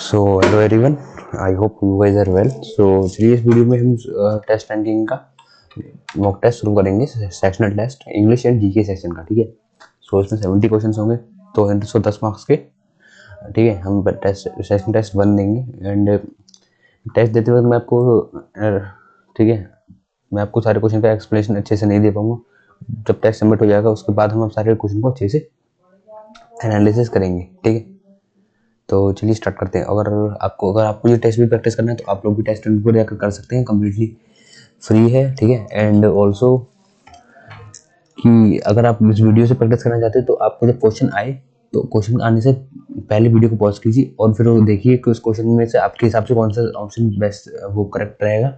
So hello everyone, I hope you guys are well. So चलिए इस video में हम टेस्ट रैंकिंग का मॉक टेस्ट शुरू करेंगे, sectional test English and GK section का। ठीक है, सो इसमें 70 क्वेश्चन होंगे तो 110 मार्क्स के। ठीक है, हम टेस्ट सेक्शन टेस्ट 1 देंगे एंड टेस्ट देते वक्त मैं आपको ठीक है, मैं आपको सारे क्वेश्चन का एक्सप्लेनेशन अच्छे से नहीं दे पाऊंगा। जब टेस्ट सबमिट हो जाएगा उसके बाद हम सारे क्वेश्चन को अच्छे से एनालिसिस करेंगे। ठीक है, तो चलिए स्टार्ट करते हैं। अगर आपको ये टेस्ट भी प्रैक्टिस करना है तो आप लोग भी टेस्ट को जाकर कर सकते हैं, कम्प्लीटली फ्री है। ठीक है, एंड ऑल्सो कि अगर आप इस वीडियो से प्रैक्टिस करना चाहते हैं तो आपको जब क्वेश्चन आए तो क्वेश्चन आने से पहले वीडियो को पॉज कीजिए और फिर वो देखिए कि उस क्वेश्चन में से आपके हिसाब से कौन सा ऑप्शन बेस्ट वो करेक्ट रहेगा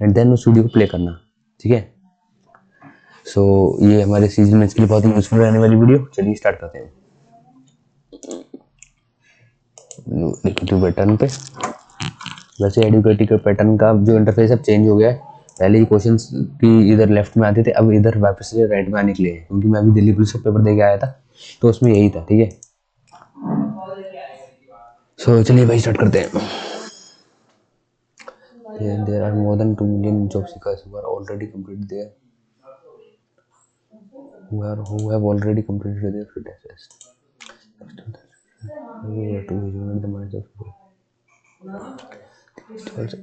एंड देन उस वीडियो को प्ले करना। ठीक है, सो ये हमारे सीजन में इसके लिए बहुत ही यूजफुल रहने वाली वीडियो। चलिए स्टार्ट करते हैं एडुकेटिव पैटर्न पे। वैसे एडुकेटिव पैटर्न का जो इंटरफेस अब चेंज हो गया है। पहले ही क्वेश्चंस की इधर लेफ्ट में आते थे, अब इधर वापस से राइट में आने के लिए है, क्योंकि मैं अभी दिल्ली पुलिस का पेपर दे के आया था तो उसमें यही था। ठीक है, सो चलिए भाई स्टार्ट करते हैं। There are more than 2 million job seekers who are already completed their who have already completed their fit test. We have to evaluate the minds of people. First,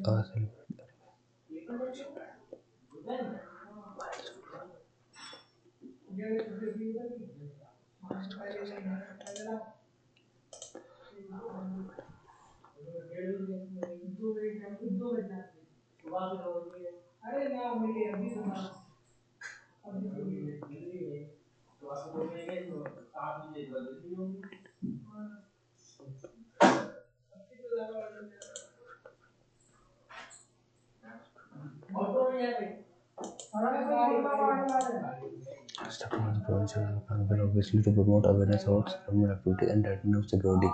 obviously to promote awareness about criminal activity and national security.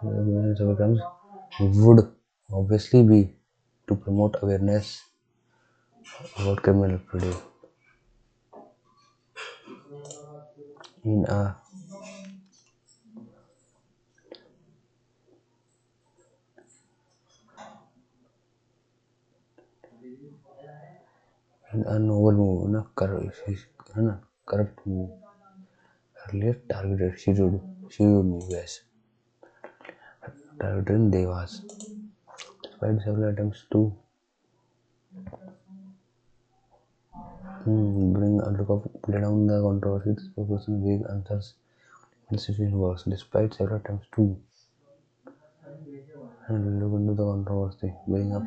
Programs would obviously be to promote awareness about criminal activity in a novel move, na corrupt move. Earlier targeted she would move, yes, targeting Devas. Despite several attempts to bring under play down the controversy, this proportion vague answers the situation works. Despite several attempts to look into the controversy, bring up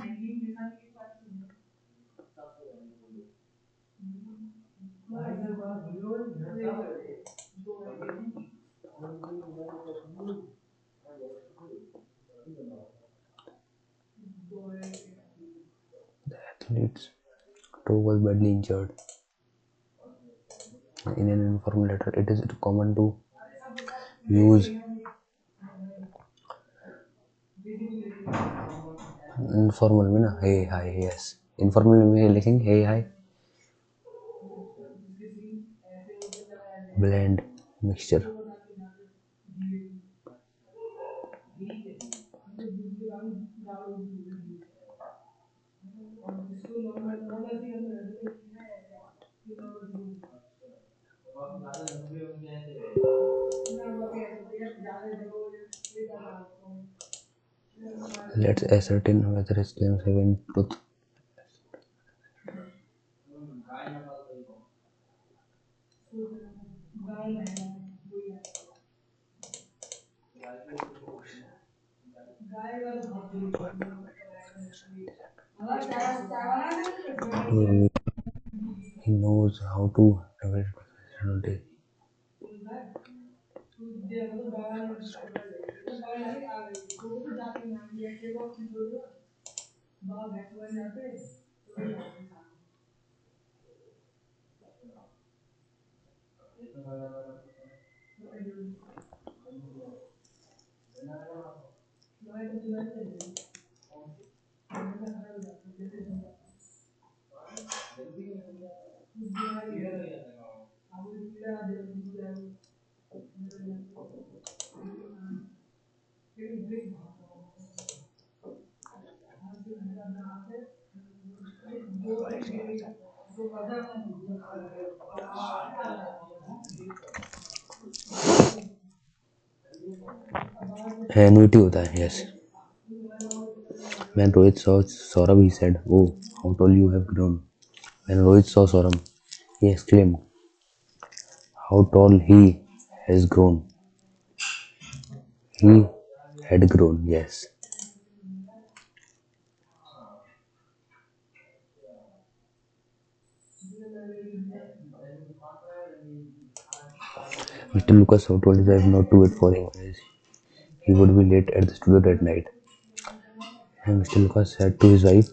the athlete's toe was badly injured. In an informal letter, it is common to use informal में ना hey hi yes, informal में लिखेंगे hey hi, blend, mixture. Let's ascertain whether his claims have been truth. He knows how to navigate professional day. Annuity होता है, yes. When Rohit saw Saurabh, he said, "Oh, how tall you have grown." When Rohit saw Saurabh, he exclaimed, "How tall he has grown." He had grown, yes. Mr. Lucas told his wife not to wait for him as he would be late at the studio that night. And Mr. Lucas said to his wife,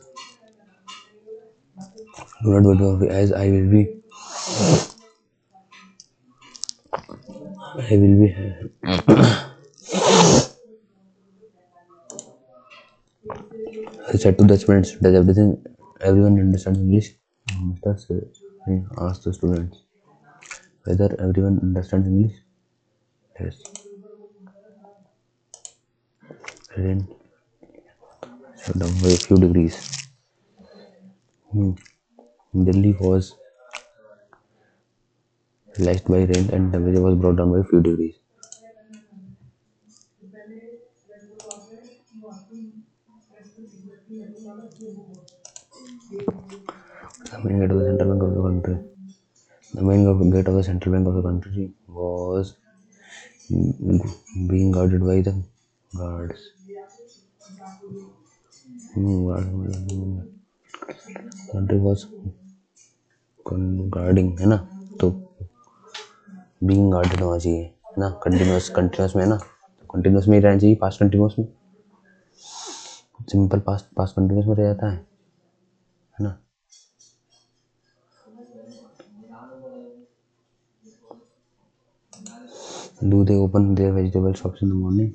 "Do not wait for me as I will be." He said to the students, "Does everyone understand English?" Mr. asked the students whether everyone understands English. Yes. Rain shut down by a few degrees. Delhi was lashed by rain and temperature was brought down by a few degrees. The main gate of the central bank of the country. The main gate of the central bank of the country was being guarded by the guards. Country was guarding, है ना, तो being guarded होना चाहिए, है ना, continuous में, है ना, तो कंटिन्यूस में ही रहना चाहिए, पास्ट कंटिन्यूस में, सिंपल पास्ट कंटिन्यूस में रह जाता है ना। Do they open their vegetable shops in the morning?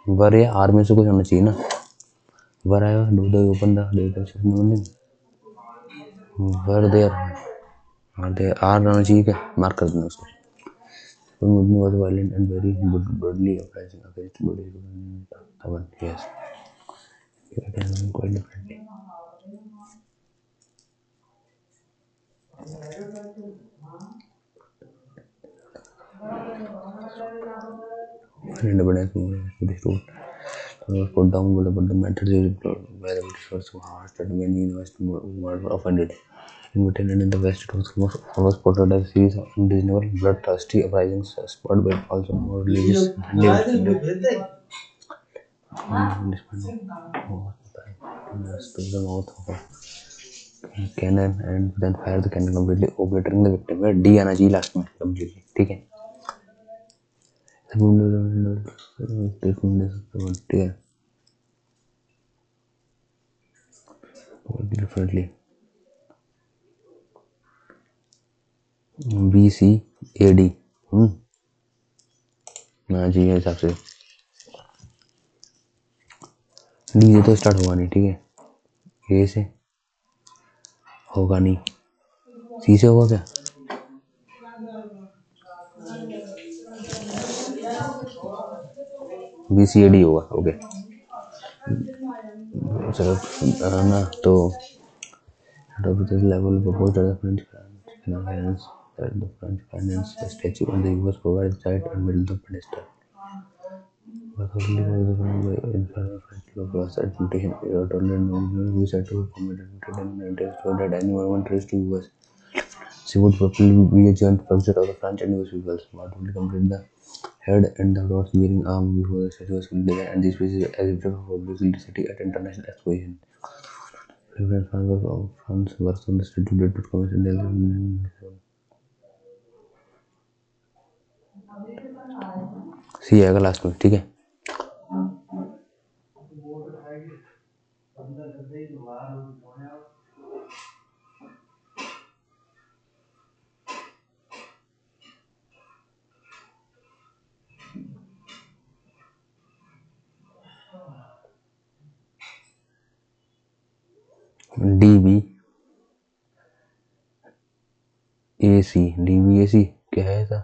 वर या आर में से कुछ होना चाहिए ना। वर आएगा, do they open the vegetable shop in the morning. वर देयर आर होना चाहिए, क्या मार्क कर देना उसको। Mudni was violent and very broadly uprising against British government. Yes, it has been quite differently. When independence movement British rule was put down, but the methods used by the British were so harsh that many Western were offended. In Britain and in the West, it was portrayed as a series of unreasonable, bloodthirsty uprisings spurred by also more religious to the mouth of a cannon and then fire the cannon completely obliterating the victim. D आना चाहिए last में completely, ठीक है। ठीक है, differently. BCAD ना जी हिसाब से डी से तो स्टार्ट होगा नहीं, ठीक है। ए से होगा नहीं, सी से होगा क्या? BCAD होगा, ओके। चलो ना, तो level proposed at the French finance that the French finance the statue and the US provides site and build the pedestal. But only by the French law was implementation period only we said to be committed and so that any movement raised to US. She would probably be a joint structure of the French and US peoples. What would complete the head and the dots bearing arm before the statue was completed, and this species exhibited for publicity at international exposition. Different fans of France works on the statue date commission. सी आएगा last में, ठीक है। DBAC क्या है ऐसा?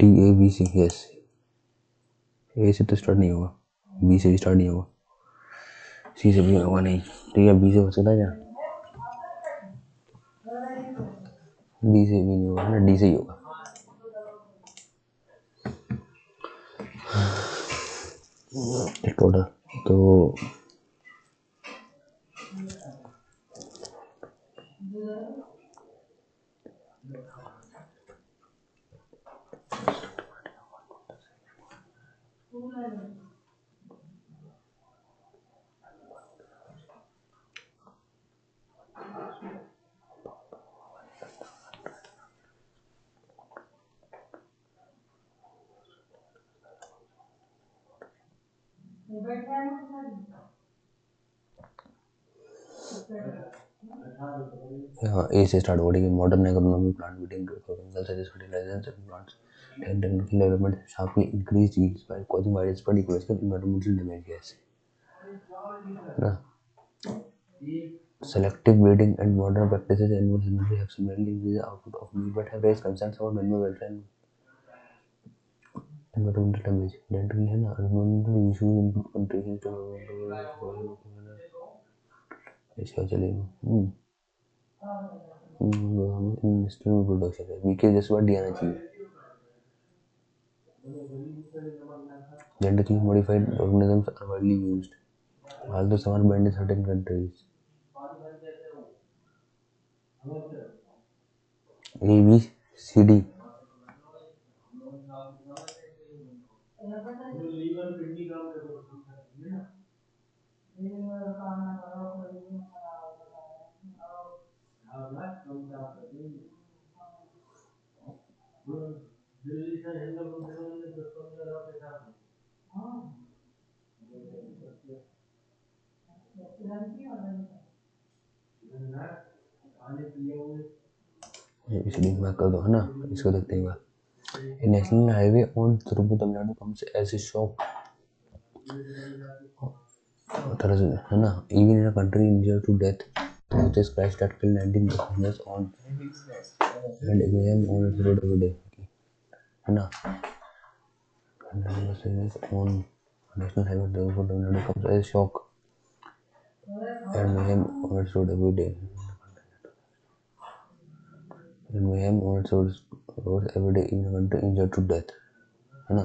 DABC yes. ए से तो start नहीं होगा, बी से भी स्टार्ट नहीं होगा, सी से भी होगा नहीं। ठीक है, बी से हो सकता है क्या? बी से भी नहीं होगा ना, डी से ही होगा। टोटल तो हाँ, ए से स्टार्ट हो रही है। Modern economy, plant breeding, fertilizers and plants and technical development sharply increased yields while causing widespread ecological environmental damage. Yes. ना? Selective breeding and modern practices in animal husbandry have similarly increased the output of meat but have raised concerns about animal welfare and environmental damage. Dental है ना, environmental issues in countries इसका चलेगा। Industrial production है, VK जैसे word दिया ना चाहिए। Genetically modified organisms are widely used, although some are banned in certain countries. A, B, C, D. इसलिए मैं कर दो है ना, इसको देखते हैं। A national highway on Tirupati, Tamil Nadu comes as a shock, है ना, even in a country injured to death with this crash that killed 19 passengers on and AM on its road every day, है ना। On national highway Tirupati, Tamil Nadu comes as a shock and mayhem on its road every day. And mayhem on its roads every day in a country injured to death, है ना।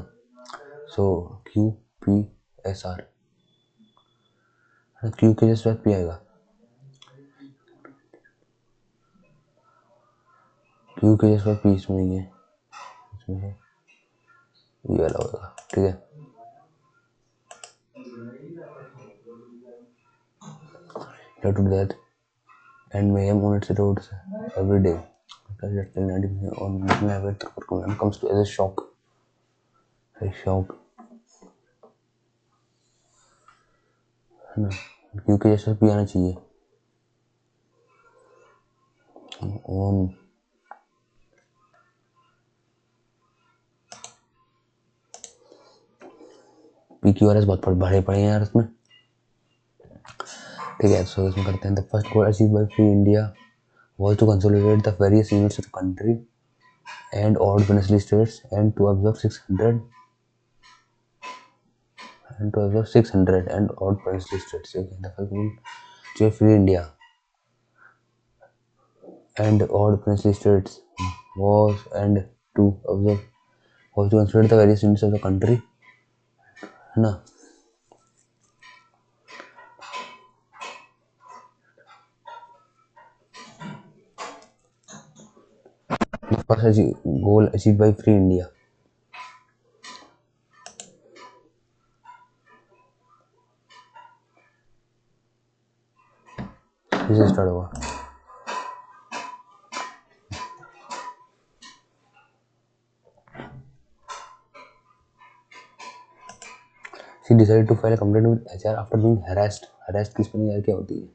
So QPSR, Q के जैसे P आएगा, Q के जैसे P इसमें नहीं है, इसमें है, ये वाला होगा। ठीक है, to death and mayhem on its roads every day. On national highway comes to as a shock, है ना। क्योंकि जैसे भी आना चाहिए। ऑन PQRS बहुत बड़े पड़े हैं यार इसमें। ठीक है, सो इसमें करते हैं। The first goal achieve by free India was to consolidate the various units of the country and odd princely states and to observe 600 and odd princely states. Okay, the first goal to free India and odd princely states was to consolidate the various units of the country, है ना। First goal achieved by free India. इसे start हुआ। She decided to file a complaint with HR after being harassed. Harassed की spelling यार क्या होती है?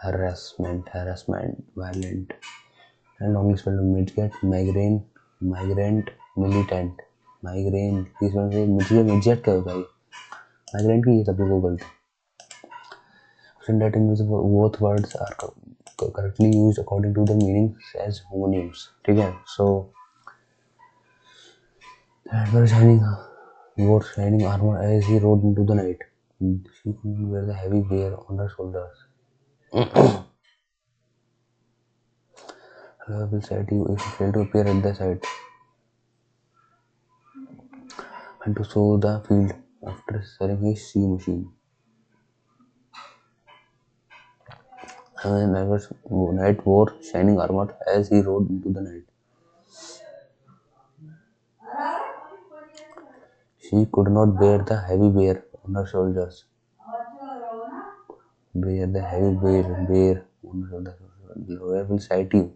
Harassment, violent, and wrongly spelled. Migrant, militant, migraine, इस वजह से मुझे क्या होता है, माइग्रेन की ये सभी को गलती। That in which both words are correctly used according to the meaning as homonyms. ठीक है, so that was wore shining armor as he rode into the night. She could wear the heavy bear on her shoulders. Allah will set you if you fail to appear at the site and to sow the field after selling his sea machine. And Knight wore shining armor as he rode into the night. She could not bear the heavy bear on her shoulders. Bear the heavy bear on her shoulders. The lawyer will cite you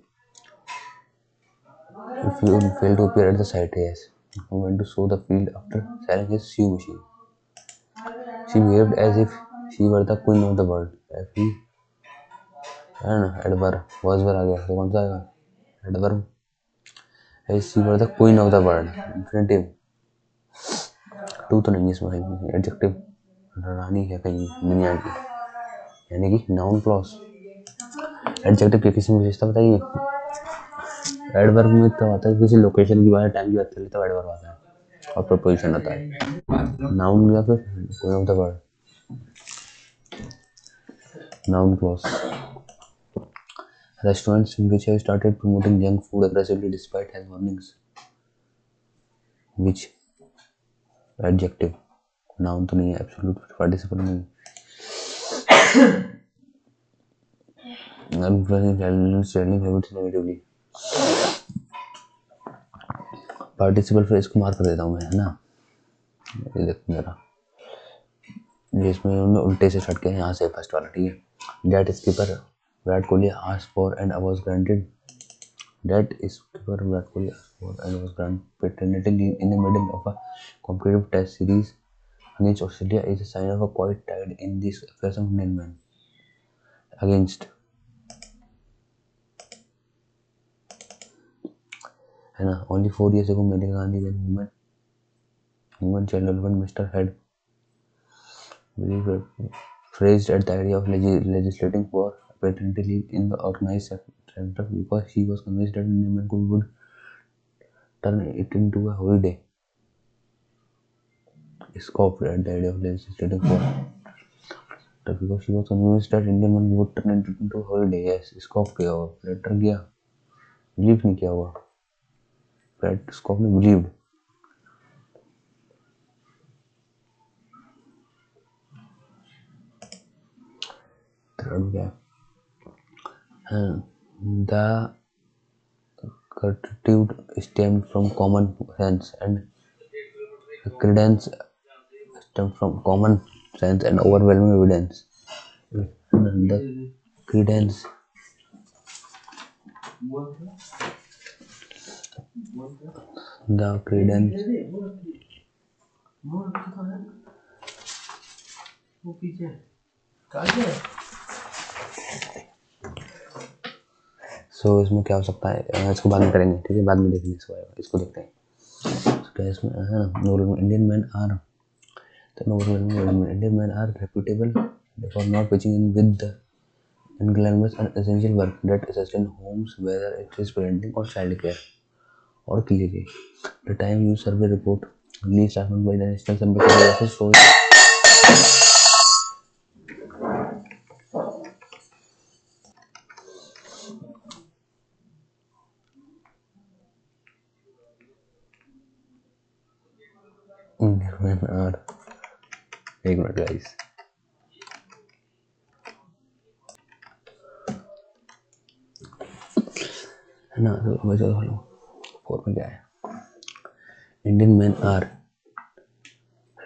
if you fail to appear at the site. Yes. He went to sow the field after selling his sewing machine. She behaved as if she were the queen of the world. If he adverb was आ गया तो कौन सा आएगा? Adverb. As she were the queen of the world. Infinitive. To तो नहीं है इसमें, adjective रानी है कहीं दुनिया की, यानी कि नाउन क्लॉज। एडजेक्टिव की किसी विशेषता बताइए। एडवर्ब में तो आता है किसी लोकेशन की बात, टाइम की बात करें तो एडवर्ब आता है और प्रपोजिशन आता है। नाउन या फिर queen of the word, noun clause. Restaurants in which have started promoting junk food aggressively despite has warnings. Which adjective? Noun तो नहीं है, absolute participle नहीं। Understanding habits negatively. पार्टिसिपल फिर इसको मार कर देता हूँ मैं, है ना। ये देखो जरा, जिसमें उन्होंने उल्टे से स्टार्ट किया, यहाँ से फर्स्ट वाला, ठीक है। That skipper Virat Kohli asked for and was granted. That skipper Virat Kohli asked for and was granted paternity in the middle of a competitive test series against Australia is a sign of a quiet tide in this affairs of Indian men. Against, है ना। Only 4 years ago, Maneka Gandhi, then women child development minister, had phrased at the idea of legislating for paternity leave in the organized sector because she was convinced that Indian men would turn it into a holiday. Scoffed at the idea of legislating for because she was convinced that Indian men would turn it into a holiday. Yes, scoff किया हुआ, letter किया, believe नहीं किया हुआ, Brad Scoff ने believed. Third क्या? The certitude stemmed from common sense and credence stemmed from common sense and overwhelming evidence. The credence सो इसमें क्या हो सकता है, इसको बाद में करेंगे, ठीक है, बाद में देखेंगे इसको देखते हैं। क्या इसमें है ना, Indian men are Indian men are reputable for not pitching in with the inglamorous and essential work that sustain homes, whether it is parenting or child care. और clearly, the time use survey report released last month by the National Survey Office shows Indian men are, एक minute guys, है ना। तो मैं चलो hello 4 में क्या है, Indian men are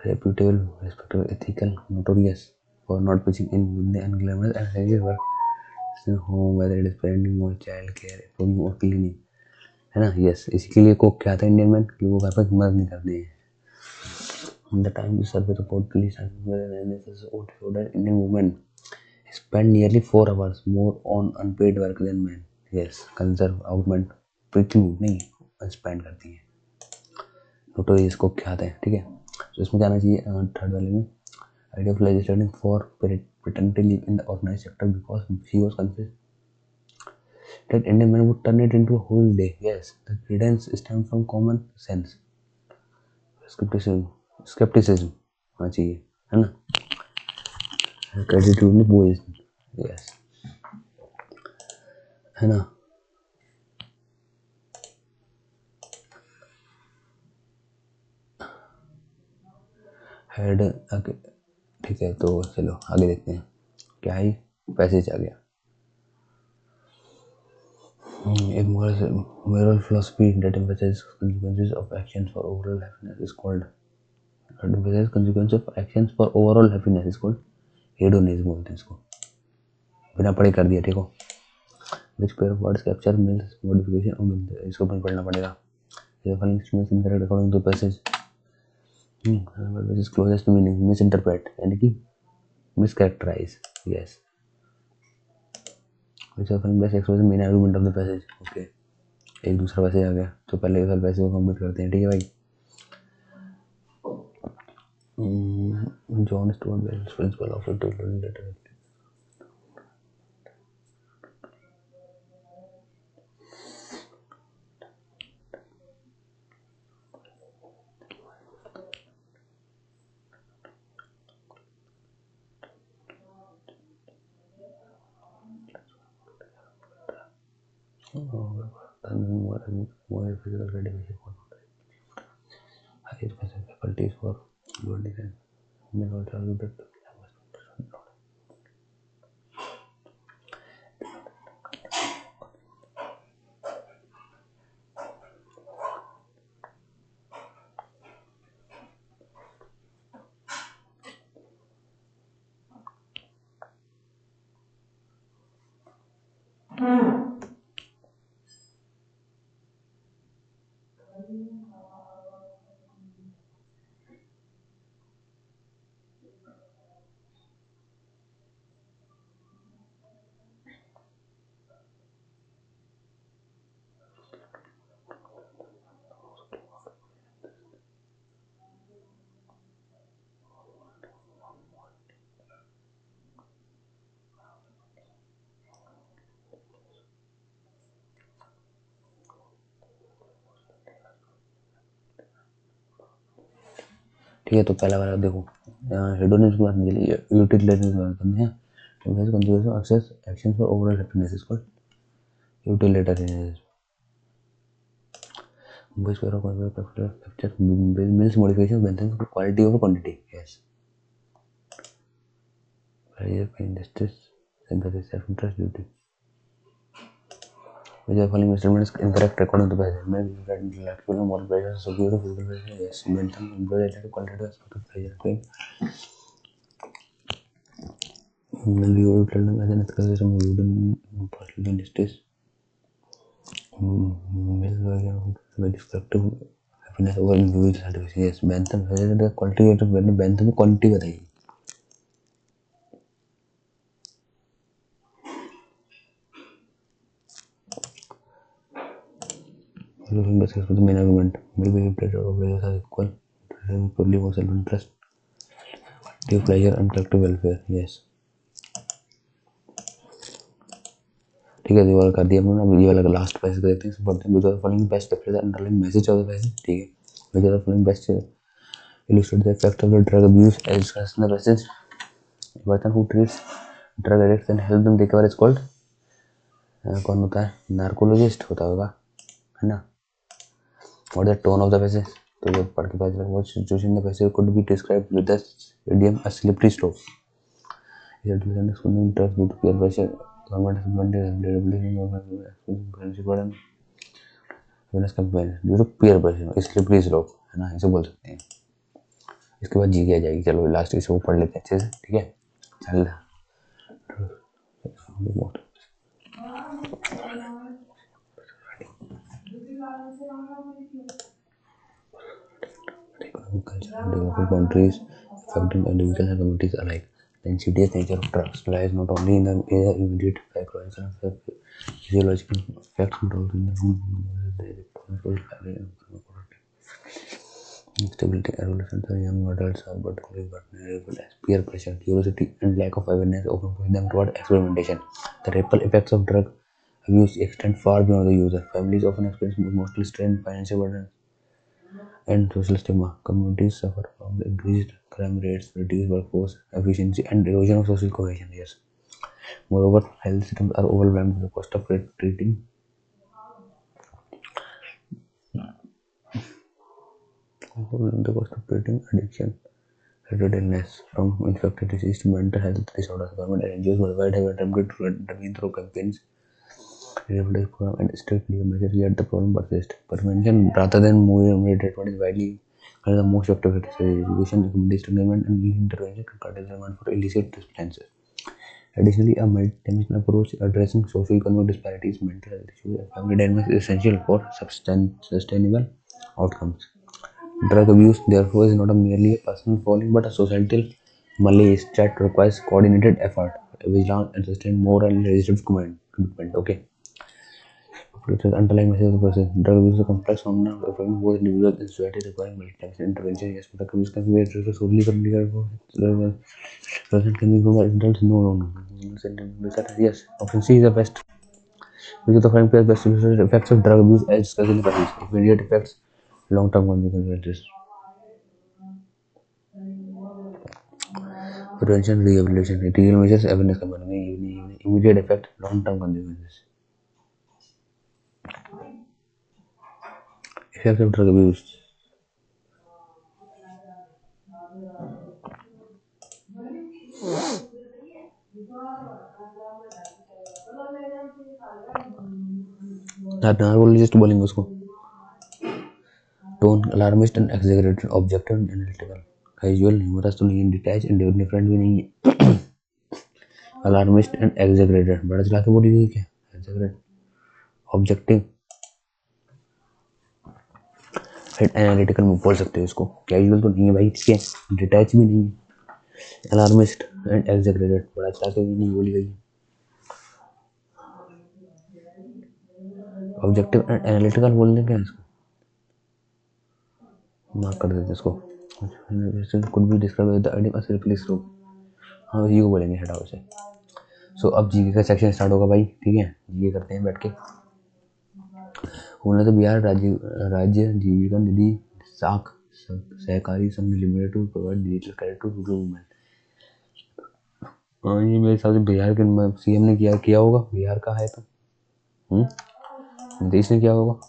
reputable, respectable, ethical, notorious for not pitching in with the unglamorous and essential work in home, whether it is parenting or child care, cooking or cleaning, है ना। यस, इसके लिए को क्या था इंडियन मैन कि वो घर पर मदद नहीं करते हैं। The time the survey report released showed that Indian women spend nearly 4 hours more on unpaid work than men. Yes, conserve, augment, preclude नहीं spend करती हैं। नोटोरियस कुख्यात है, ठीक है। तो इसमें क्या आना चाहिए थर्ड वाले में, idea of legislating for paternity leave in the organized sector because she was convinced that Indian men would turn it into a whole day. Yes, the credence stems from common sense. Skepticism होना चाहिए, है ना। Credit नहीं बोझ, yes, है ना। Head आगे, ठीक है। तो चलो आगे देखते हैं क्या है, पैसेज आ गया। A moral philosophy that emphasizes consequences of actions for overall happiness is called hedonism बोलते हैं इसको, बिना पढ़े कर दिया, ठीक हो। Which pair of words capture Mill's modification of Mill, इसको भी पढ़ना पड़ेगा। The following statements incorrect according to passage, which is closest to meaning, misinterpret यानी कि mischaracterize, yes. Which of the following best expresses main argument of the passage, okay। एक दूसरा passage आ गया, तो पहले वाले पैसेज को कंप्लीट करते हैं, ठीक है भाई। John Stuart Mill's principle of learning data, more physical gratification, highest possible faculties for learning and may also argue that ठीक है। तो पहला वाला देखो, हेडोनिज्म की बात नहीं चली, यूटिलिटेरियन की बात करनी है। Concept of excess action for overall happiness is called utilitarianism. Which pair of concepts capture Mill's modification Bentham's quality over quantity, yes। Pleasure, pain, justice, sympathy, self-interest, duty. Which of the following statements is incorrect according to passage? May be that intellectual moral pleasure is superior to physical pleasure, yes। Bentham employs the quality of pleasure, pain. Will you tell them as an ethical system viewed in personal injustice? Will descriptive happiness over individual satisfaction, yes। Bentham has the quality of Bentham ने quantity बताई। Basis for the main argument, will be pleasure or pleasures are equal, purely for self-interest, give pleasure and collective welfare, yes। ठीक है, ये वाला कर दिया हमने। अब ये वाला लास्ट पैसेज देखते हैं, पढ़ते हैं। Because following best capture the underlying message of the passage, ठीक है। Because following best illustrate the effect of the drug abuse as discussed in the passage. A person who treats drug addicts and help them recover is called, कौन होता है, narcologist होता होगा, है ना। What is the tone of the passage? तो ये पढ़ के पता चला। What situation in the passage could be described with the idiom a slippery slope? Is it to excluding drugs due to peer pressure? Government has implemented friendship burden, awareness campaign due to peer pressure, slippery slope, है ना, इसे बोल सकते हैं। इसके बाद जी के आ जाएगी। चलो लास्ट इसको पढ़ लेते हैं अच्छे से, ठीक है। चल developing countries affecting individuals and communities alike. The insidious nature of drugs lies not only in the immediate psychological and physiological effects but also in the Instability, adolescents or young adults are particularly vulnerable as peer pressure, curiosity, and lack of awareness often push them toward experimentation. The ripple effects of drug abuse extend far beyond the user. Families often experience emotional strain, financial burden, and social stigma. Communities suffer from the increased crime rates, reduced workforce efficiency, and erosion of social cohesion. Yes. Moreover, health systems are overwhelmed with the cost of treating addiction, related illness, from infectious disease to mental health disorders. Government and NGOs worldwide have attempted to intervene through campaigns, rehabilitation program, and strict legal measures, yet the problem persists. Prevention, rather than moving immediate treatment, is widely considered the most effective strategy. Education, community engagement, and legal intervention can curtail the demand for illicit substances. Additionally, a multidimensional approach addressing socio-economic disparities, mental health issues, and family dynamics is essential for sustainable outcomes. Drug abuse, therefore, is not merely a personal falling but a societal malaise that requires coordinated effort, vigilance, and sustained moral and legislative commitment. Okay. Because underlying message of the person, drug abuse is a complex phenomenon affecting both individuals and society, requiring multidimensional intervention. Yes, but drug abuse can be addressed solely from the person can be from adults. No. Yes, option C is the best. Because the following pairs best effects of drug abuse as discussed in the passage. Immediate effects, long-term consequences. Prevention, rehabilitation, material measures, awareness campaign, immediate effect, long-term consequences. Effects of drug abuse. Narcologist बोलेंगे उसको. Tone, alarmist and exaggerated, objective and analytical. Casual, humorous तो नहीं है, detached and different भी नहीं है. Alarmist and exaggerated, बड़ा चला के बोली हुई क्या? Exaggerate, objective and analytical में बोल सकते हो इसको. Casual तो नहीं है भाई, ठीक है. Detached भी नहीं है. Alarmist and exaggerated, बड़ा चला के भी नहीं बोली गई. Objective and analytical बोलने क्या है इसको? मार्क कर देते इसको. Could be described with the idea of self-release room. हाँ इसी को बोलेंगे, हटाओ इसे. सो अब जीके का सेक्शन स्टार्ट होगा भाई, ठीक है. जीके करते हैं बैठ के. उन्होंने तो बिहार राज्य जीविका निधि Saakh Sahakari Sangh limited to provide digital credit to rural women. ये मेरे हिसाब से बिहार के सीएम ने किया होगा. बिहार का है तो नीतीश ने किया होगा.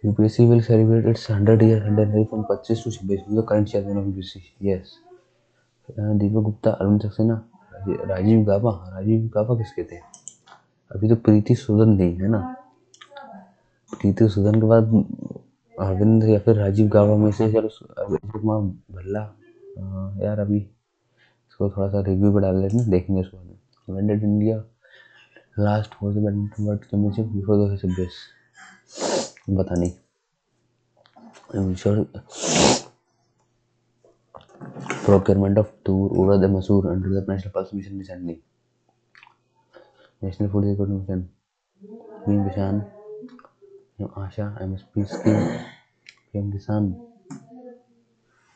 UPSC will celebrate its 100-year centenary from 25 to 26. The current chairman of UPSC. Yes. Deepak Gupta, Arun Saxena, Rajiv गाबा किसके थे? अभी तो प्रीति सूदन थी, है ना. प्रीति सूदन के बाद अरविंद या फिर राजीव गाबा में से चलो अरविंद कुमार भल्ला. यार अभी इसको थोड़ा सा रिव्यू पे डाल लेते हैं, देखेंगे इसको. When did India last host the badminton world championship? Before 2026. पता नहीं. I'm sure procurement of Tur, Urad and Masoor under the National Pulse Mission recently. National Food Security Mission. PM Kishan, PM Asha, MSP scheme, PM Kisan,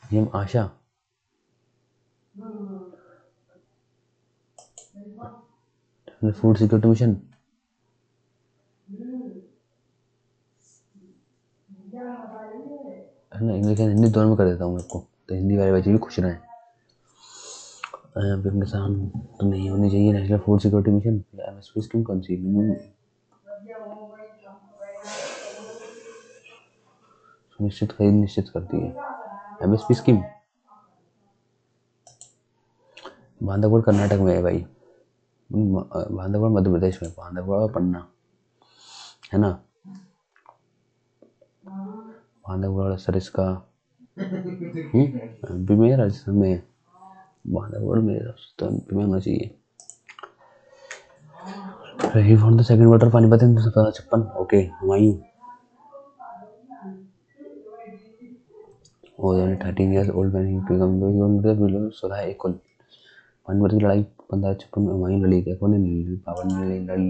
PM Asha. National Food Security Mission. है ना, English and Hindi दोनों में कर देता हूँ मैं आपको, तो हिंदी वाले बच्चे भी खुश रहें. PM किसान तो नहीं होनी चाहिए. National food security mission, MSP scheme कौन सी? सुनिश्चित खरीद निश्चित करती है. एमएसपी स्कीम बांधवगढ़ कर्नाटक में है भाई. बांधवगढ़ मध्य प्रदेश में. बांधवगढ़ और पन्ना, है ना. बांधवगढ़ सरिस्का एमपी में, राजस्थान में. बांधवगढ़ में एमपी में होना चाहिए. He found the second water Panipat in 1756. Okay, Humayun. was only 13 years old when he became the below सुलह एकल. पानीपत की लड़ाई 1556 में हुमायूं लड़ी. क्या कौन है? पावन ने लड़ी.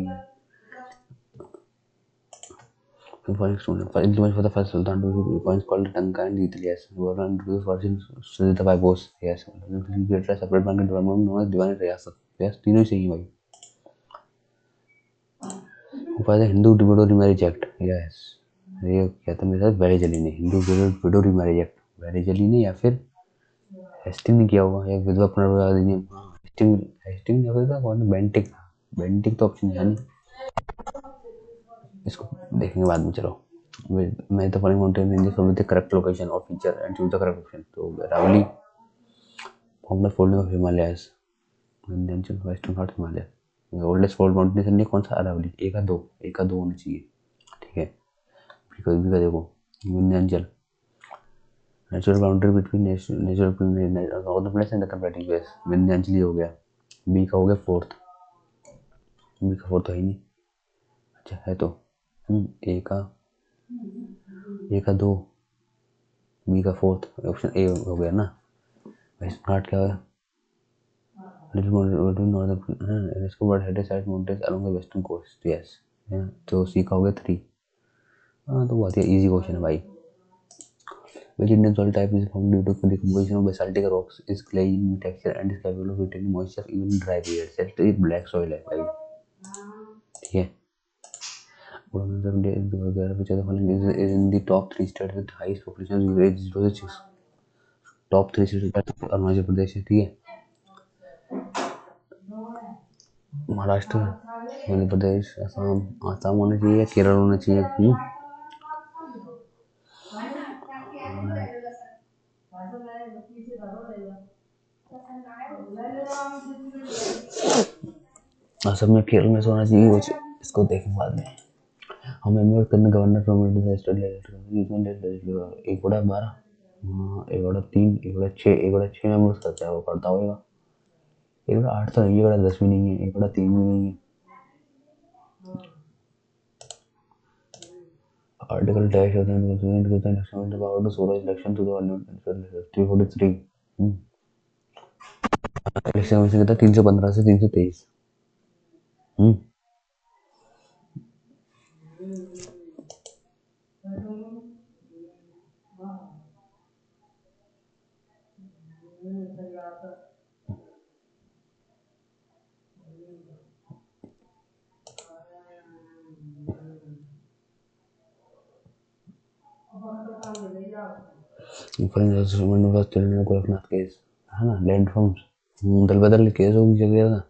Foreign student, for implement for the first Sultan to coins called Tanka and Ilyas. Who are introduced version Sujita by Bose. Yes. Create a separate market development known as Diwan Riyasat. Yes, तीनों ही चाहिए भाई. Who passed the Hindu Widow Remarriage Act. Yes. ये क्या था मेरे साथ वेरेजली ने Hindu window remarriage act वेरेजली ने या फिर हेस्टिंग ने किया होगा या विधवा पुनर्विवाह अधिनियम. हाँ हेस्टिंग हेस्टिंग या फिर कौन बेंटिक था. बेंटिक तो ऑप्शन है नहीं. इसको देखेंगे बाद में. चलो मैं तो following mountain ranges from the correct location और feature and choose the correct option. तो Aravalli form the folding of Himalayas Vindhyachal western Ghat Himalaya. Oldest fold mountain India कौन सा. अरावली. एक का दो होने चाहिए. ठीक है. बिकॉज भी का देखो Vindhyachal natural boundary between natural northern place and competing place. Vindhyachal ही हो गया. बी का हो गया फोर्थ. बी का फोर्थ तो है ही नहीं. अच्छा है तो ए का दो बी का फोर्थ. ऑप्शन ए हो गया ना. वेस्ट घाट क्या है. नॉर्दर्न इसको word headed side mountains along the western coast. Yes. तो सी का हो गया 3. हाँ तो बहुत ही इजी क्वेश्चन है भाई. Which Indian soil type is formed due to decomposition of basaltic rocks, is clay in texture and is capable of retaining moisture even in dry periods. तो ये ब्लैक सॉइल है भाई. ठीक है. Which of the following is in the top 3 states with highest population of age 0 to 6. Top 3 state Arunachal Pradesh है. ठीक है. महाराष्ट्र मध्य प्रदेश आसाम होना चाहिए. केरल होना चाहिए. असम में केरल में होना चाहिए. इसको देखें बाद में. हम मेंबर करने गवर्नर फ्रॉम स्टेट एक बड़ा 12 एक बड़ा 3 एक बड़ा 6 एक बड़ा 6 मेंबर्स करता है. वो करता होगा. एक बड़ा 8 तो नहीं. एक बड़ा 10 भी नहीं है. एक बड़ा 3 भी नहीं है. आर्टिकल डैश होता है power to solar election to the 343. Election commission कहता है 315 से 323. गोरखनाथ केस है ना. लैंड फॉर्म्स दल बदल केस हो जगह था.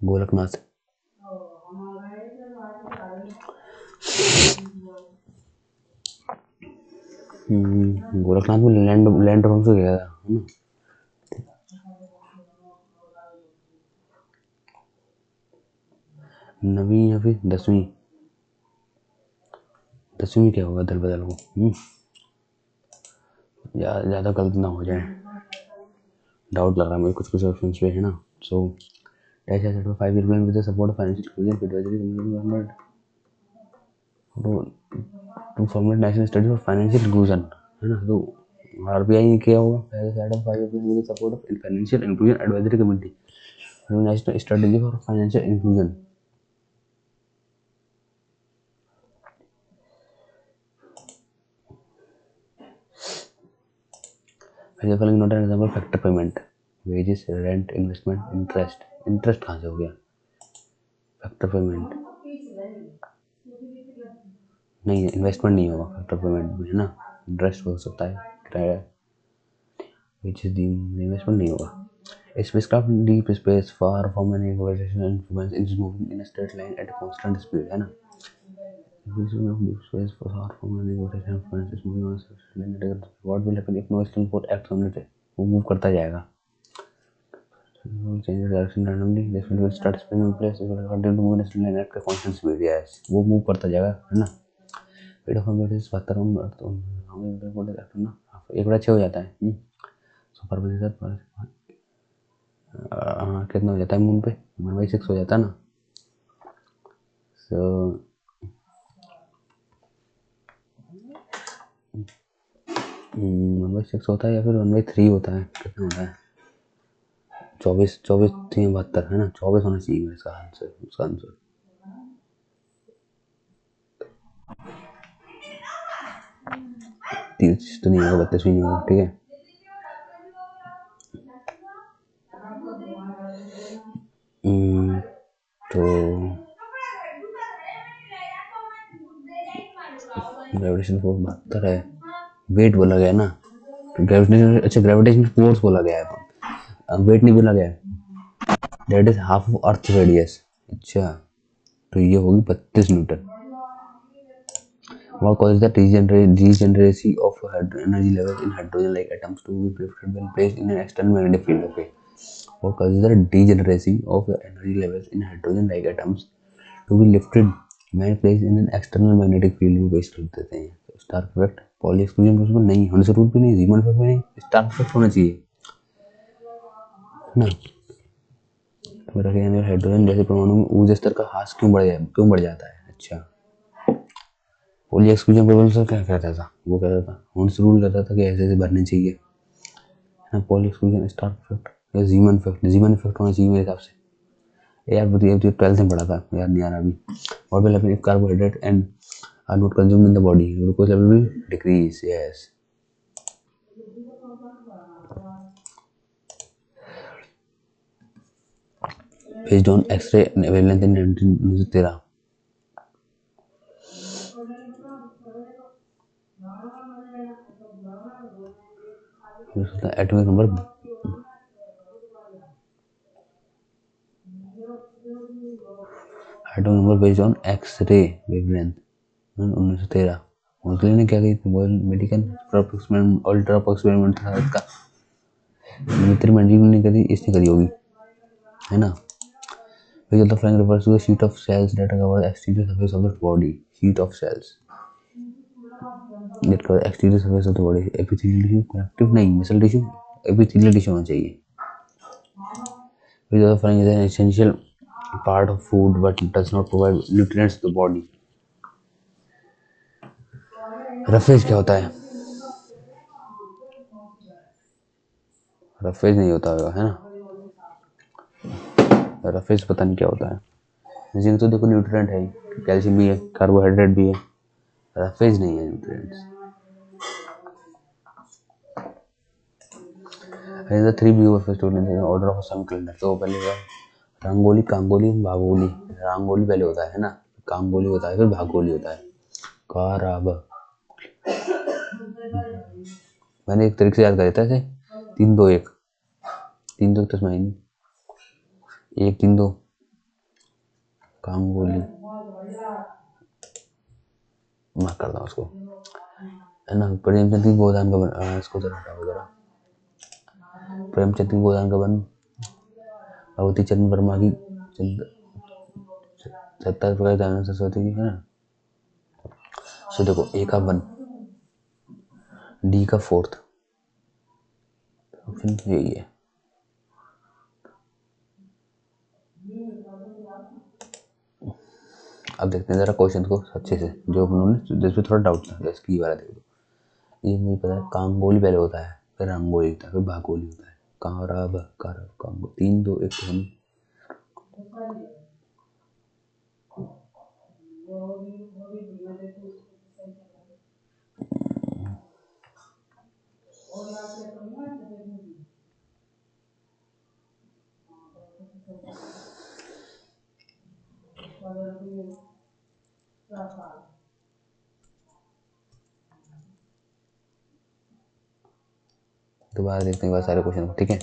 गोरखनाथ. गोरखनाथ में लैंड फॉर्म्स हो गया था है ना. नवीं या फिर 10वीं. 10वीं क्या होगा दल बदल को. ज़्यादा गलत ना हो जाए. डाउट लग रहा है मुझे कुछ ऑप्शन पे है ना. So dash has set 5 year plan with the support of financial inclusion advisory government to formulate national study for financial inclusion है ना. तो आरबीआई ने किया होगा. Has set 5 year plan with the support of financial inclusion advisory committee national strategy for financial inclusion. The following not an example factor payment. Wages, rent, investment, interest. Interest कहाँ से हो गया. फैक्टर पेमेंट नहीं है. Investment नहीं होगा factor payment में है ना. इंटरेस्ट हो सकता है. किराया which is the इन्वेस्टमेंट नहीं होगा. A spacecraft deep space far from any gravitational influence is moving in a straight line at a constant speed है ना. Deep space far from any gravitational influence is moving on a straight line at a. What will happen if no external force acts on it. वो move करता जाएगा. Change the direction randomly. This will start spinning in place. It will continue to move in a straight line at a constant speed. Yes. वो move करता जाएगा है ना. Speed of light is 72 ना. एक बड़ा 6 हो जाता है. सुपर प्रतिशत कितना हो जाता है मून पे. 1/6 हो जाता है ना. सो 1/6 होता है या फिर 1/3 होता है. कितना होता है. 24 72 है ना. 24 होना चाहिए इसका आंसर. 32 तो नहीं होगा, 32 भी नहीं होगा, ठीक है। तो ग्रेविटेशन फोर्स 72 है, वेट बोला गया ना, ग्रेविटेशन, अच्छा ग्रेविटेशन फोर्स बोला गया है, वेट नहीं बोला गया है। That is half of earth radius. अच्छा, तो ये होगी 32 Newton. What causes the degeneracy of energy levels in hydrogen-like atoms to be lifted when placed in an external magnetic field? Okay. What causes the degeneracy of energy levels in hydrogen-like atoms to be lifted when placed in an external magnetic field? में पेश कर देते हैं। Star effect, poly exclusion principle नहीं, हंस rule भी नहीं, रीमन effect भी नहीं, स्टार इफेक्ट होना चाहिए ना। तो मेरा कहना है हाइड्रोजन जैसे परमाणु में ऊर्जा स्तर का ह्रास क्यों बढ़ जाता है। अच्छा, पॉली एक्सक्लूजन प्रिंसिपल क्या कहता था, वो कहता था हंस रूल कहता था कि ऐसे ऐसे भरने चाहिए ना। पॉली एक्सक्लूजन, स्टार इफेक्ट या जीमन इफेक्ट, जीमन इफेक्ट होना चाहिए मेरे हिसाब से। यार बताइए, तो 12th में पढ़ा था, याद नहीं आ रहा अभी। और will happen if carbohydrate and are not consumed in the body, glucose level will decrease. Yes, based on X-ray wavelength in 1913। Atomic number, atomic number based on X-ray wavelength 1913। Moseley ने क्या कही, मेडिकल अल्ट्रा एक्सपेरिमेंट था इसका, मित्र मंडी ने करी, इसने करी होगी, है ना। Because the flank refers to a sheet of cells that cover the exterior surface of the body. Sheet of cells that cover the exterior surface of the body. Epithelial tissue, connective नहीं, muscle tissue, epithelial tissue होना चाहिए। Because the flank is an essential part of food but does not provide nutrients to the body. Roughage क्या होता है, roughage नहीं होता होगा, है ना। रफेज पता नहीं क्या होता है। जिंक तो देखो न्यूट्रिएंट है, कैल्शियम भी है, कार्बोहाइड्रेट भी है, रफेज नहीं है nutrients. The 3 view of students in order of some calendar। तो पहले रंगोली, कांगोली, भागोली। रंगोली पहले होता है ना, कांगोली होता है, फिर भागोली होता है। काराब मैंने एक तरीके से याद करा था ऐसे, 3 2 1, 3 2 तस्माई नहीं, 1 3 2 कांगोली, मैं करता हूँ उसको, है ना। प्रेमचंद की गोदान का बन, इसको जरा हटाओ जरा। प्रेमचंद की गोदान का बन, भगवती चरण वर्मा की 27 प्रकार दयानंद सरस्वती की, है ना। सो देखो, ए का 1, डी का 4th ऑप्शन यही है। अब देखते हैं जरा क्वेश्चन को अच्छे से, जो उन्होंने जिसमें थोड़ा डाउट था, जैसे की वाला देखो। ये मुझे पता है, कांगोली पहले होता है, फिर रंगोली होता है, फिर भागोली होता है। काराब काराब कांगो, 3 2 1 तो दोबारा देखते हैं सारे क्वेश्चन को, ठीक है।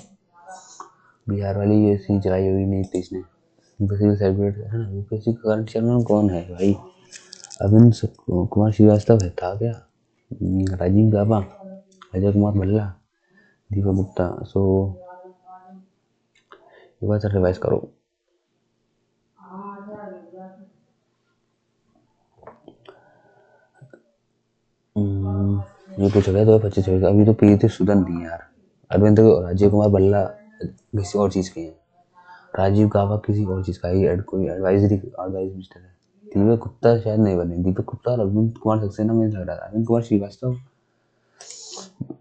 बिहार वाली ये सी चलाई होगी नहीं तो इसने यूपीएससी सेलिब्रेट, है ना। यूपीएससी का करंट चेयरमैन कौन है भाई, अरविंद कुमार श्रीवास्तव है, था क्या, राजीव गाबा, अजय कुमार भल्ला, दीपक गुप्ता। सो एक बार रिवाइज करो। ये पूछा गया 2025 अभी तो पीएचडी स्टूडेंट नहीं यार। अरविंद राजीव कुमार भल्ला किसी और चीज़ के हैं, राजीव गाबा किसी और चीज़ का, ये कोई एडवाइजरी मिनिस्टर है। दीपक गुप्ता शायद नहीं बने, दीपक गुप्ता और अरविंद कुमार सक्सेना मुझे लग रहा था। अरविंद कुमार श्रीवास्तव,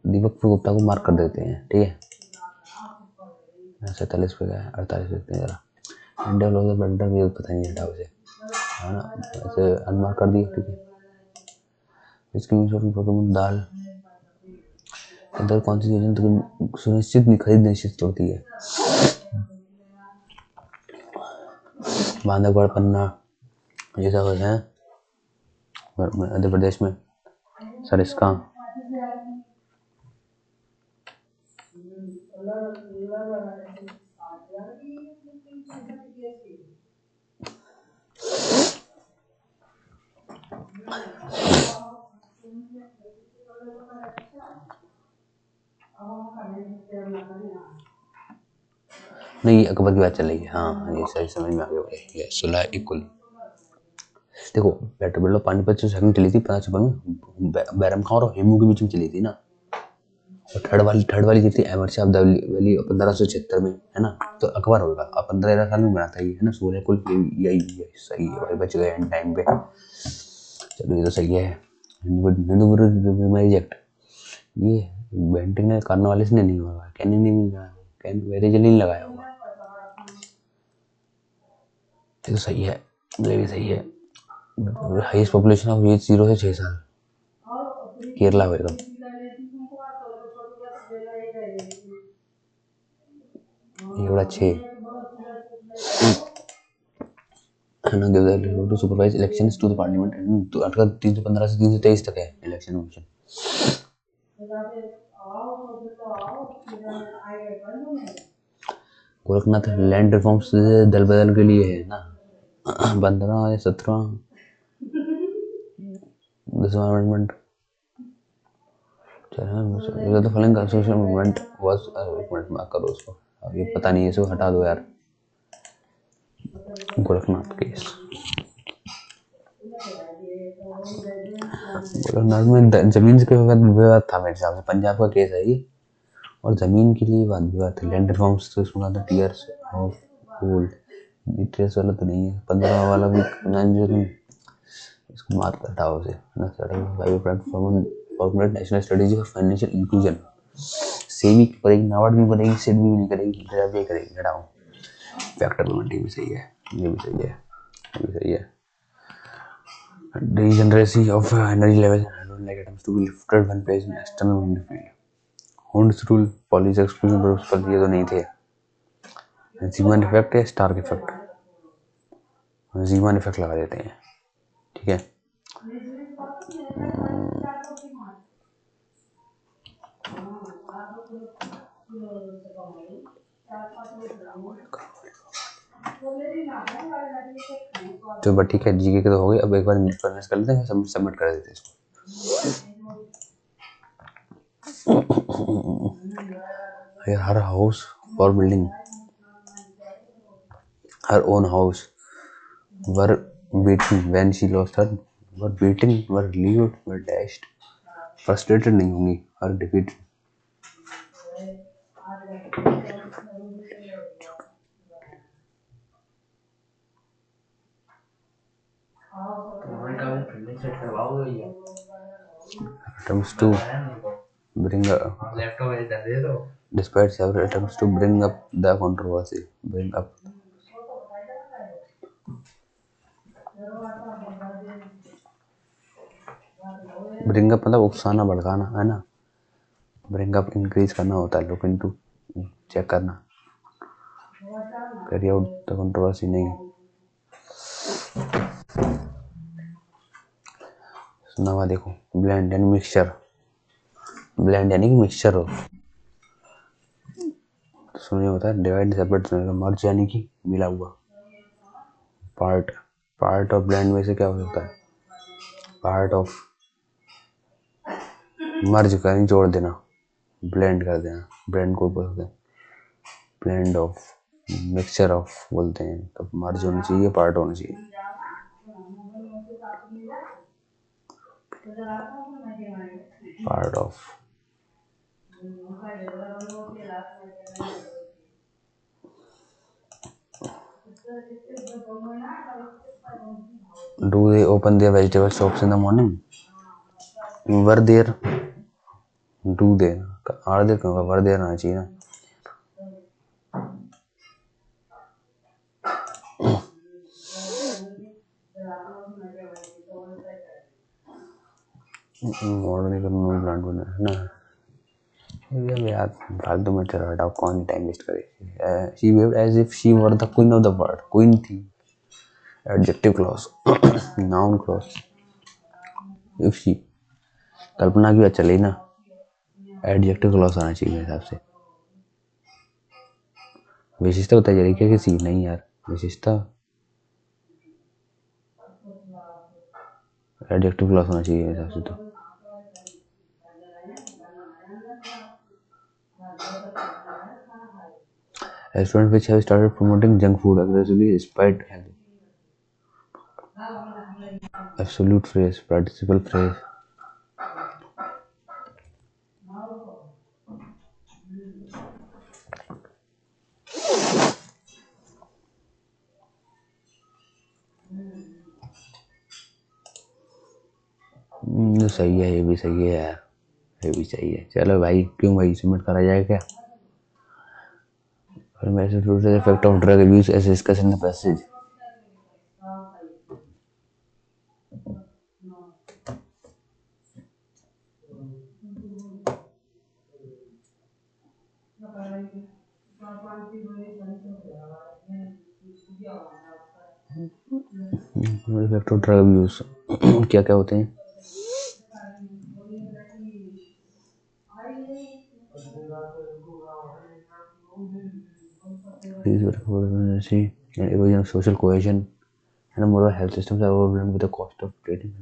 दीपक गुप्ता को मार्क कर देते हैं, ठीक है। 47 पे गया, 48 देखते हैं जरा। इंडिया लोग बेल्टर भी पता नहीं हटा उसे, है ना, ऐसे अनमार्क कर दिया, ठीक है। इसकी पोकेमोन दाल, अदर कौन सी चीजें तुम सुनिश्चित नहीं खरीद निश्चित होती है? बांधवगढ़, पन्ना, ये सब है मध्य प्रदेश में। सरिस्का, नहीं अकबर की बात चल रही है। हाँ ये सही समझ में आ गया। ये सुलह इकुल। देखो बैटरबिल्लो पानीपत से सेकंड चली थी 1556 में, बैरम खान और हेमू के बीच में चली थी ना। और थर्ड वाली थी अहमद शाह अब्दाली 1576 में, है ना। तो अकबर होगा अब 15 साल में बनाता ही है ना। सुलह इकुल यही सही है भाई, बच गए एंड टाइम पे। चलो ये तो सही है। हिंदू विरुद्ध मैरिज एक्ट, ये बेंटिंग ने कॉर्नवालिस ने नहीं लगाया, कैनी ने नहीं लगाया, वेरेजल ने लगाया होगा। ये तो सही है, ये भी सही है। हाईएस्ट पॉपुलेशन ऑफ एज 0 से 6 साल केरला होगा। ये बड़ा 6 है ना। Give to supervise elections to the parliament. तो आर्टिकल 315 से 323 तक है election commission. Gorakhnath land reforms दल बदल के लिए है ना। 15 या 17 अमेंडमेंट। तो following constitutional movement was mark करो उसको। अब ये पता नहीं है, इसको हटा दो यार। गोरखनाथ केस, गोरखनाथ में जमीन के विवाद था मेरे हिसाब से। पंजाब का केस है ये, और जमीन के लिए वाद विवाद था। लैंड रिफॉर्म्स तो सुना था, टीयर्स ऑफ गोल्ड। टीयर्स वाला तो नहीं है, 15 वाला भी इसको मार हटाओ उसे ना। Formulate national strategy for financial inclusion. सेवी करेगी, नाबार्ड भी करेगी, सेड भी नहीं करेगी, भी करेगी, हटाओ। फैक्टर मंडी भी सही है, ये भी सही है, ये भी सही है। Degeneracy of energy levels and like atoms to be lifted when placed in external wind field. Hund's rule, Pauli's exclusion rules पर ये तो नहीं थे। जीमान इफेक्ट है, स्टार्क इफेक्ट। जीमान इफेक्ट लगा देते हैं, ठीक है। तो बट ठीक है, जीके के तो हो गए। अब एक बार मिनट कर लेते हैं, सबमिट कर देते हैं इसको। हर house for building her own house were beaten when she lost her, were beaten, were relieved, were dashed, frustrated नहीं होंगी, her defeat। attempts to bring up, despite several attempts to bring up the controversy, bring up मतलब उकसाना, भड़काना, है ना। Bring up increase करना होता है, look into check करना, carry out the controversy नहीं। सुनावा देखो, ब्लेंड यानी मिक्सचर, ब्लेंड यानी कि मिक्सचर हो। सुनिए होता है डिवाइड सेपरेट, मर्ज यानी कि मिला हुआ। पार्ट, पार्ट और ब्लेंड में से क्या होता है? पार्ट ऑफ मर्ज करें, जोड़ देना, ब्लेंड कर देना, ब्लेंड को बोलते हैं। ब्लेंड ऑफ, मिक्सचर ऑफ बोलते हैं। तो मर्ज होनी चाहिए, पार्ट होना चाहिए। Part of, do they open their vegetable shops in the morning? Were there, do they, are there क्यों, were there आना चाहिए ना। मॉडर्न इकोनॉमी प्लांट बना है ना। ये यार फालतू में चलो हटाओ, कौन टाइम वेस्ट करे। She behaved as if she were the queen of the world, queen थी। Adjective clause, noun clause. If she, कल्पना की बात चली ना, एडजेक्टिव क्लॉज आना चाहिए मेरे हिसाब से। विशेषता बताई जा रही क्या किसी? नहीं यार, विशेषता एडजेक्टिव क्लॉज होना चाहिए मेरे हिसाब से तो। Restaurants which have started promoting junk food aggressively despite health. Absolute phrase, participle phrase. सही है, ये भी सही है यार, ये भी सही है। चलो भाई, क्यों भाई, सबमिट करा जाए क्या? Effect of drug abuse as discuss in the passage. Effect of drug abuse क्या क्या होते हैं? erosion of social cohesion and moral health systems are overwhelmed with the cost of treating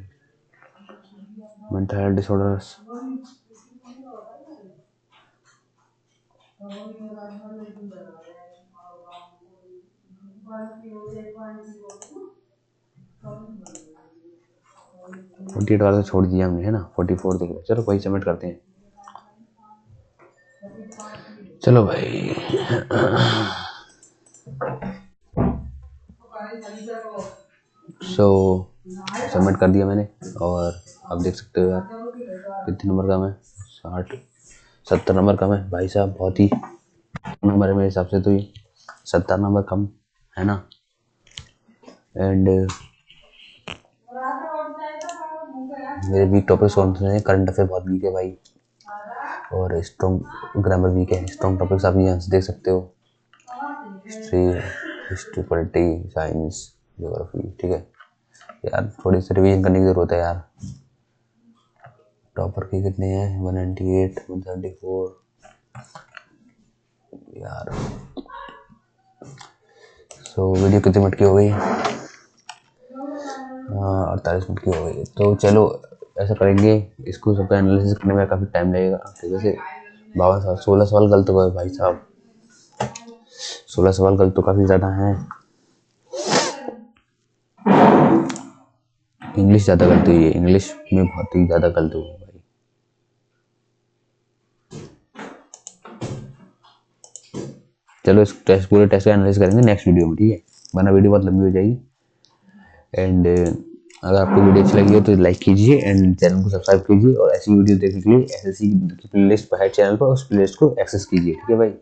mental health disorders. $48 छोड़ दिया हमने, है ना? 44 देख रहे। चलो वही सबमिट करते हैं। चलो भाई, सबमिट कर दिया मैंने। और आप देख सकते हो यार, कितने नंबर कम है? 70 नंबर कम है भाई साहब। बहुत ही नंबर है मेरे हिसाब से तो, ये 70 नंबर कम है ना। एंड मेरे वीक टॉपिक्स कौन से हैं? करंट अफेयर बहुत वीक है भाई, और स्ट्रॉन्ग ग्रामर वीक है। स्ट्रॉन्ग टॉपिक्स आप यहाँ से देख सकते हो, हिस्ट्री, पॉलिटी, साइंस, ज्योग्राफी। ठीक है यार, थोड़ी सी रिवीजन करने की जरूरत है यार। टॉपर के कितने हैं? 198, 174 यार। वीडियो कितने मिनट की हो गई? 48 मिनट की हो गई। तो चलो ऐसा करेंगे, इसको सबका एनालिसिस करने में काफ़ी टाइम लगेगा। ठीक है, 16 सवाल गलत हुए भाई साहब। 16 सवाल गलत तो काफ़ी ज़्यादा हैं। इंग्लिश ज़्यादा गलत हुई है, इंग्लिश में बहुत ही ज़्यादा गलत हुई है भाई। चलो इस पूरे टेस्ट का एनालिसिस करेंगे नेक्स्ट वीडियो में, ठीक है? वरना वीडियो बहुत लंबी हो जाएगी। एंड अगर आपको वीडियो अच्छी लगी हो तो लाइक कीजिए एंड चैनल को सब्सक्राइब कीजिए, और ऐसी वीडियो देखने के लिए एसएससी की प्लेलिस्ट पर है चैनल पर, उस प्लेलिस्ट को एक्सेस कीजिए। ठीक है भाई।